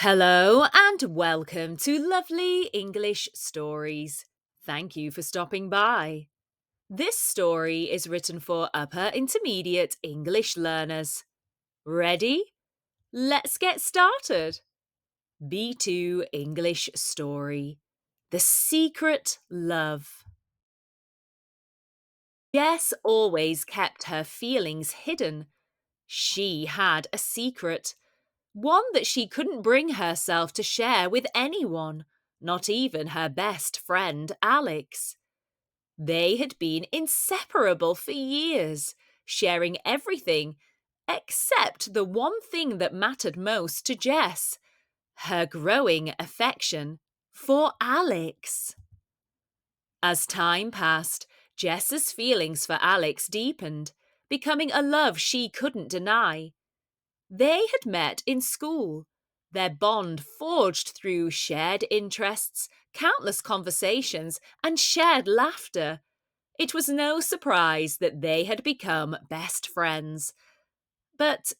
Hello and welcome to Lovely English Stories. Thank you for stopping by. This story is written for upper intermediate English learners. Ready? Let's get started. B2 English Story: The Secret Love. Jess always kept her feelings hidden. She had a secret. One that she couldn't bring herself to share with anyone, not even her best friend Alex. They had been inseparable for years, sharing everything except the one thing that mattered most to Jess: her growing affection for Alex. As time passed, Jess's feelings for Alex deepened, becoming a love she couldn't deny. They had met in school, their bond forged through shared interests, countless conversations, and shared laughter. It was no surprise that they had become best friends. But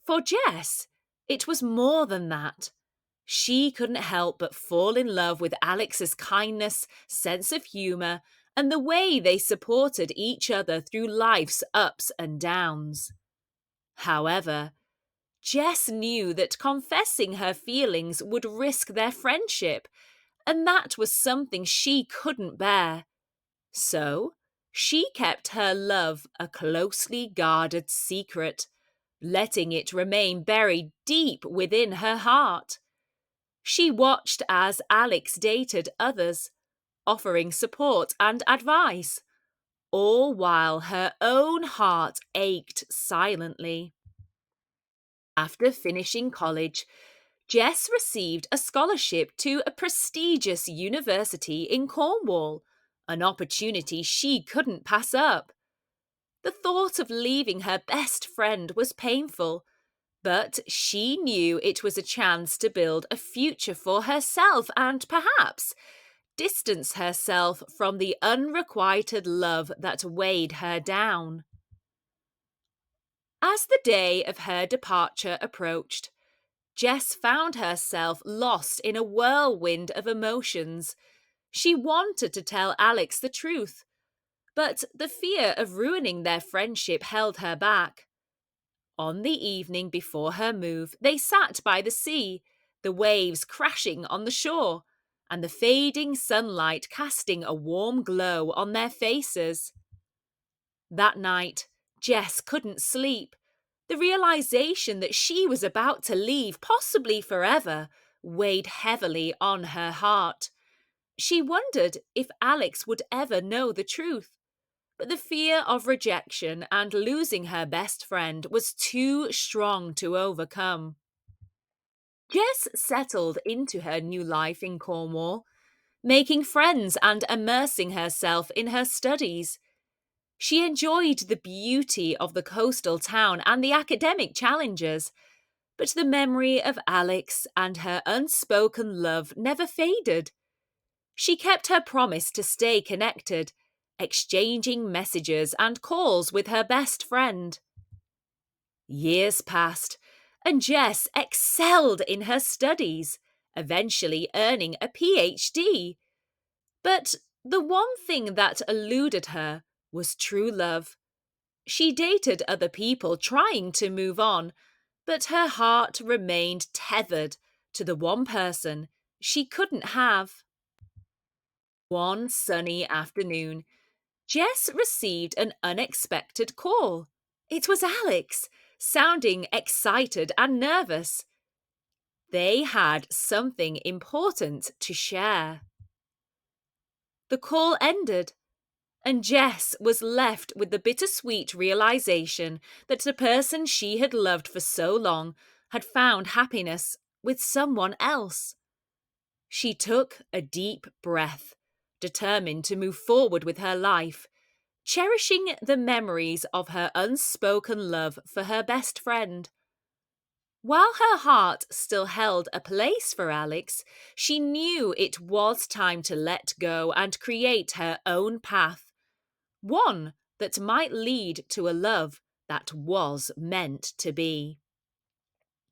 for Jess, it was more than that. She couldn't help but fall in love with Alex's kindness, sense of humour, and the way they supported each other through life's ups and downs. However, Jess knew that confessing her feelings would risk their friendship, and that was something she couldn't bear. So, she kept her love a closely guarded secret, letting it remain buried deep within her heart. She watched as Alex dated others, offering support and advice, all while her own heart ached silently. After finishing college, Jess received a scholarship to a prestigious university in Cornwall, an opportunity she couldn't pass up. The thought of leaving her best friend was painful, but she knew it was a chance to build a future for herself and perhaps distance herself from the unrequited love that weighed her down. As the day of her departure approached, Jess found herself lost in a whirlwind of emotions. She wanted to tell Alex the truth, but the fear of ruining their friendship held her back. On the evening before her move, they sat by the sea, the waves crashing on the shore, and the fading sunlight casting a warm glow on their faces. That night, Jess couldn't sleep. The realization that she was about to leave, possibly forever, weighed heavily on her heart. She wondered if Alex would ever know the truth, but the fear of rejection and losing her best friend was too strong to overcome. Jess settled into her new life in Cornwall, making friends and immersing herself in her studies. She enjoyed the beauty of the coastal town and the academic challenges, but the memory of Alex and her unspoken love never faded. She kept her promise to stay connected, exchanging messages and calls with her best friend. Years passed, and Jess excelled in her studies, eventually earning a PhD. But the one thing that eluded her was true love. She dated other people trying to move on, but her heart remained tethered to the one person she couldn't have. One sunny afternoon, Jess received an unexpected call. It was Alex, sounding excited and nervous. They had something important to share. The call ended, and Jess was left with the bittersweet realization that the person she had loved for so long had found happiness with someone else. She took a deep breath, determined to move forward with her life, cherishing the memories of her unspoken love for her best friend. While her heart still held a place for Alex, she knew it was time to let go and create her own path, one that might lead to a love that was meant to be.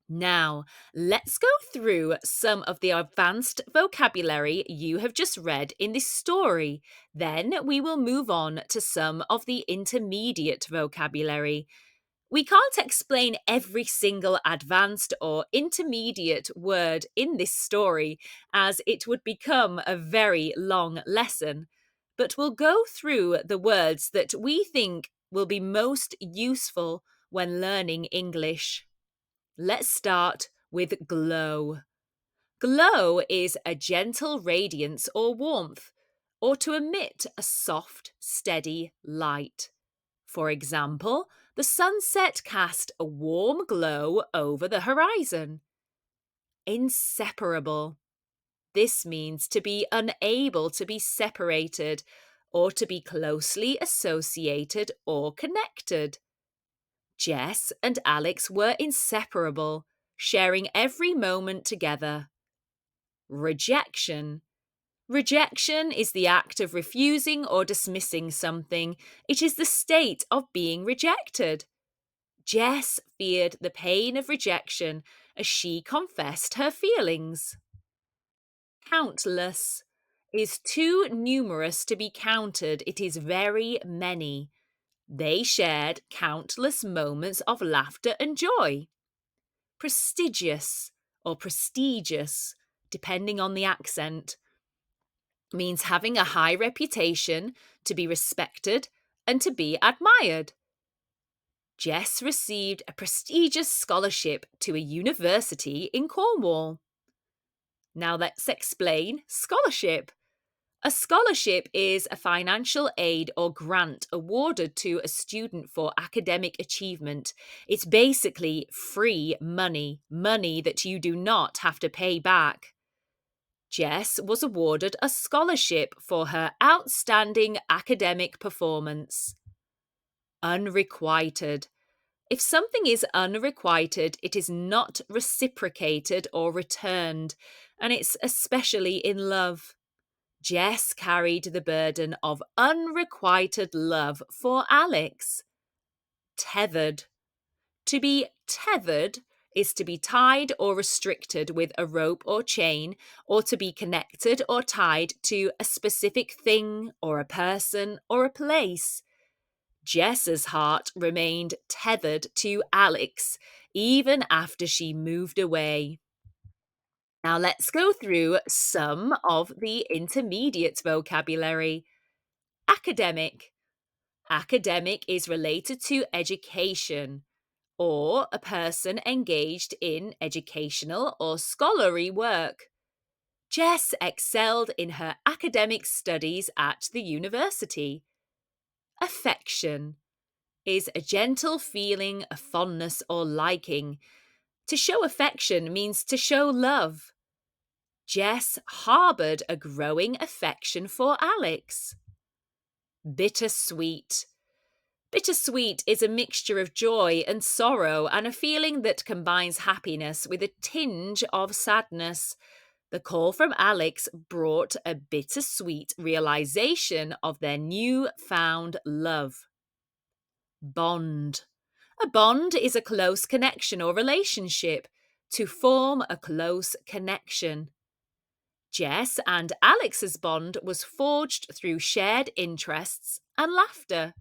Now, let's go through some of the advanced vocabulary you have just read in this story. Then we will move on to some of the intermediate vocabulary. We can't explain every single advanced or intermediate word in this story, as it would become a very long lesson, but we'll go through the words that we think will be most useful when learning English. Let's start with glow. Glow is a gentle radiance or warmth, or to emit a soft, steady light. For example, the sunset cast a warm glow over the horizon. Inseparable. This means to be unable to be separated or to be closely associated or connected. Jess and Alex were inseparable, sharing every moment together. Rejection. Rejection is the act of refusing or dismissing something. It is the state of being rejected. Jess feared the pain of rejection as she confessed her feelings. Countless is too numerous to be counted. It is very many. They shared countless moments of laughter and joy. Prestigious or prestigious, depending on the accent, means having a high reputation, to be respected, and to be admired. Jess received a prestigious scholarship to a university in Cornwall. Now let's explain scholarship. A scholarship is a financial aid or grant awarded to a student for academic achievement. It's basically free money, money that you do not have to pay back. Jess was awarded a scholarship for her outstanding academic performance. Unrequited. If something is unrequited, it is not reciprocated or returned, and it's especially in love. Jess carried the burden of unrequited love for Alex. Tethered. To be tethered is to be tied or restricted with a rope or chain, or to be connected or tied to a specific thing or a person or a place. Jess's heart remained tethered to Alex even after she moved away. Now let's go through some of the intermediate vocabulary. Academic. Academic is related to education, or a person engaged in educational or scholarly work. Jess excelled in her academic studies at the university. Affection is a gentle feeling of fondness or liking. To show affection means to show love. Jess harboured a growing affection for Alex. Bittersweet. Bittersweet is a mixture of joy and sorrow and a feeling that combines happiness with a tinge of sadness. The call from Alex brought a bittersweet realization of their new-found love. Bond. A bond is a close connection or relationship. To form a close connection. Jess and Alex's bond was forged through shared interests and laughter.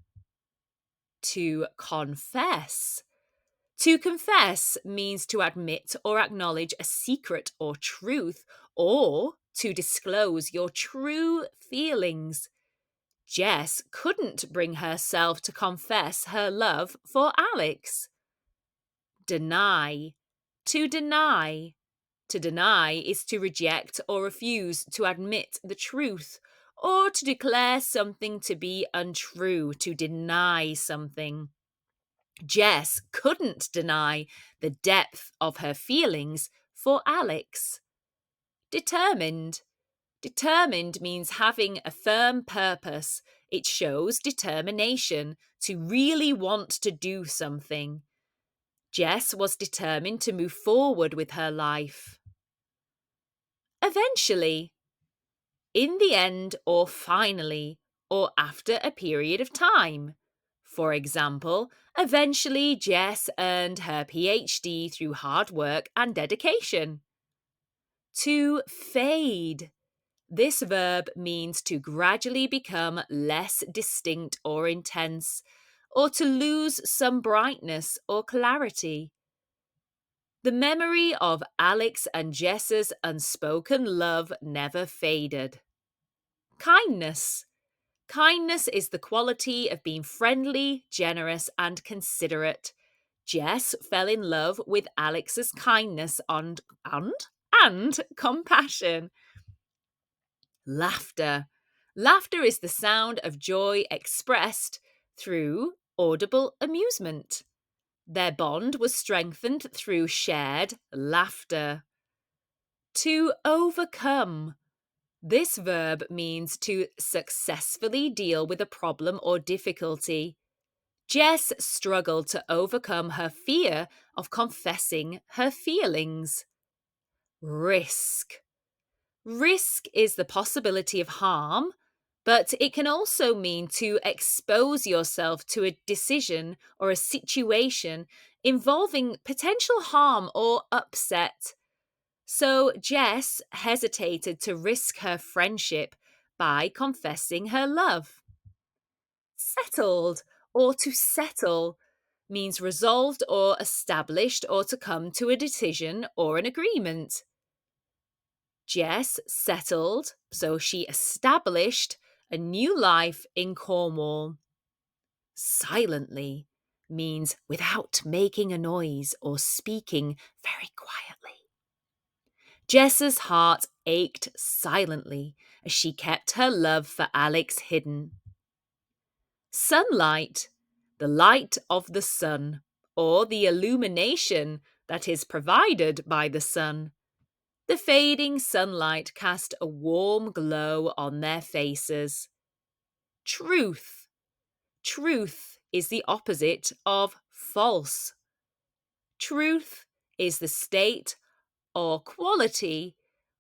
To confess. To confess means to admit or acknowledge a secret or truth, or to disclose your true feelings. Jess couldn't bring herself to confess her love for Alex. Deny. To deny. To deny is to reject or refuse to admit the truth, or to declare something to be untrue, to deny something. Jess couldn't deny the depth of her feelings for Alex. Determined. Determined means having a firm purpose. It shows determination to really want to do something. Jess was determined to move forward with her life. Eventually. In the end, or finally, or after a period of time. For example, eventually Jess earned her PhD through hard work and dedication. To fade. This verb means to gradually become less distinct or intense, or to lose some brightness or clarity. The memory of Alex and Jess's unspoken love never faded. Kindness. Kindness is the quality of being friendly, generous, and considerate. Jess fell in love with Alex's kindness and compassion. Laughter. Laughter is the sound of joy expressed through audible amusement. Their bond was strengthened through shared laughter. To overcome. This verb means to successfully deal with a problem or difficulty. Jess struggled to overcome her fear of confessing her feelings. Risk. Risk is the possibility of harm, but it can also mean to expose yourself to a decision or a situation involving potential harm or upset. So Jess hesitated to risk her friendship by confessing her love. Settled, or to settle, means resolved or established or to come to a decision or an agreement. Jess settled, so she established a new life in Cornwall. Silently means without making a noise or speaking very quietly. Jess's heart ached silently as she kept her love for Alex hidden. Sunlight, the light of the sun, or the illumination that is provided by the sun. The fading sunlight cast a warm glow on their faces. Truth. Truth is the opposite of false. Truth is the state or quality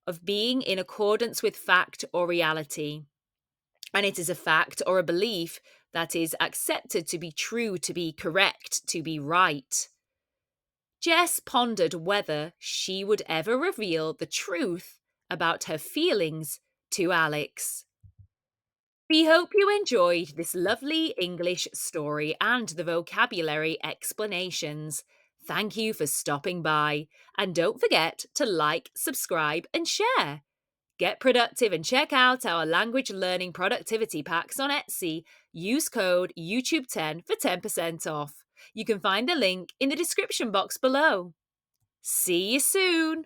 of being in accordance with fact or reality. And it is a fact or a belief that is accepted to be true, to be correct, to be right. Jess pondered whether she would ever reveal the truth about her feelings to Alex. We hope you enjoyed this lovely English story and the vocabulary explanations. Thank you for stopping by, and don't forget to like, subscribe, and share. Get productive and check out our language learning productivity packs on Etsy. Use code YouTube10 for 10% off. You can find the link in the description box below. See you soon!